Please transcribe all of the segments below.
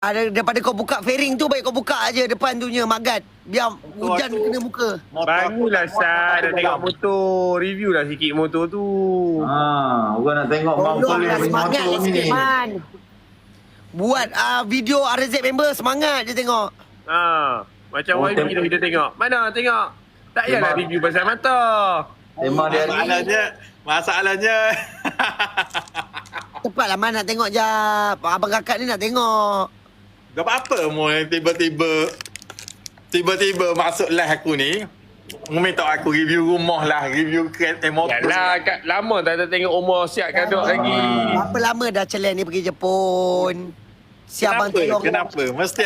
Ada daripada kau buka fairing tu, baik kau buka aje depan tu nya Magat. Biar hujan kena muka. Barulah Sat nak tengok motor. Review lah sikit motor tu. Orang nak tengok Bang Soleh Tolonglah punya semangat motor lah ni. sikit, Man. Buat video RZ member semangat je tengok. Macam YB dah kita tengok. Mana tengok? Tak payahlah review pasal mata. Memang dia ni. Masalahnya Cepatlah Man nak tengok jap. Abang kakak ni nak tengok. gak apa mu tiba-tiba masuk live aku ni minta aku review rumah lah, review kereta motor. Yalah, lama tak tengok umur siap kadok lagi. Berapa lama dah Celen ni pergi Jepun? Siap abang tolong. Kenapa? Mesti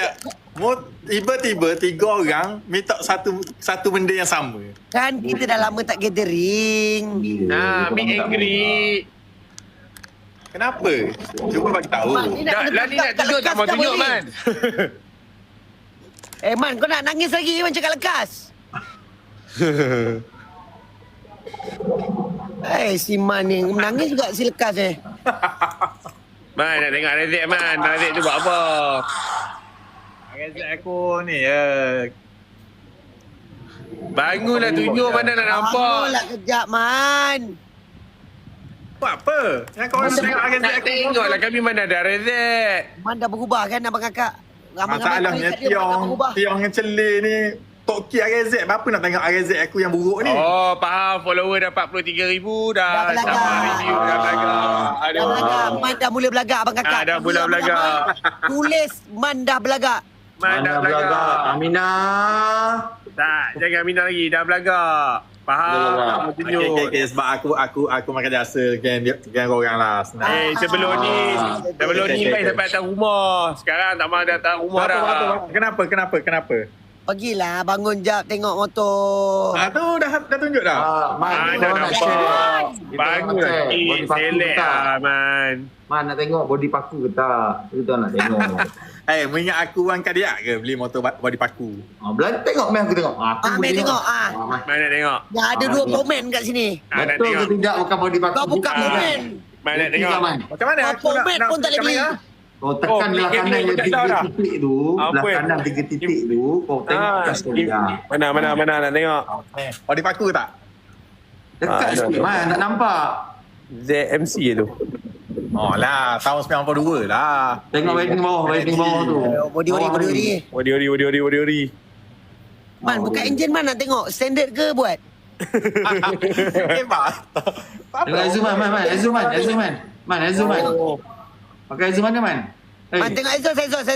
tiba-tiba 3 orang minta satu benda yang sama. Kan kita dah lama tak gathering. Meet and greet. Kenapa? Cuba bagi tahu. Man, ni Lah ni nak tunjuk tak mau tunjuk Man. Man, kau nak nangis lagi Man cakap lekas. Si Man ni menangis juga si lekas Man nak tengok Razak Man. Razak tu buat apa? Rezek aku ni ya. Bangunlah tunjuk mana nak nampak. Bangunlah kejap Man. Buat apa? Yang kau orang tengok rezek Nak aku. tengoklah kami mana ada Razak. Man dah berubah kan abang kakak? Masalahnya Tiong yang celir ni Tok Ki Rezek. Apa nak tengok Rezek aku yang buruk ni? Oh, faham. Follower dah 43,000 dah. Dah belagak. Sama review dah belagak. Dah belagak. Man dah mula belagak abang kakak. Dah mula belagak. Tulis Man dah belagak. Man dah belagak. Aminah. Tak, jangan minat lagi. Dah belagak. Faham? Tak mau tunjuk. Okay, sebab aku makan jasa dengan orang lah. Senang. Sebelum ni baik sampai datang rumah. Sekarang tak mahu datang rumah dah. Kenapa? Pergilah bangun jap tengok motor. Tu dah tunjuk dah. Man, Dah kita nak nampak. share. Bagus Kita lah. nak check body paku Select ke tak? lah, Man. Man nak tengok body paku ke tak? Kita nak tengok. Mengingat aku orang kadiak ke beli motor body paku? Belah tengok meh aku tengok. Aku Meh tengok. Man nak tengok. Dah ada 2 komen kat sini. Nak Betul ke tengok. tidak bukan body paku? Kau buka komen. Man nak tengok. Macam mana aku Komen pun tak boleh beli. Kau tekan belah klik kanan ni yang aku tak 3 tahu dah. titik tu. Belah Apa? kanan 3 titik tu. Kau tengok atas kau dah. Mana nak tengok. Body paku tak? Dekat sikit man, tak nampak. ZMC tu. Oh lah, tahun 92 lah. Tengok wedding bawah tu. Body ori. Wadi-wadi. Man, buka enjin Man nak tengok. Standard ke buat? Hebat. Tengok Azu man. Man, Azu man. Pakai Azu mana man? Man tengok Exhaust.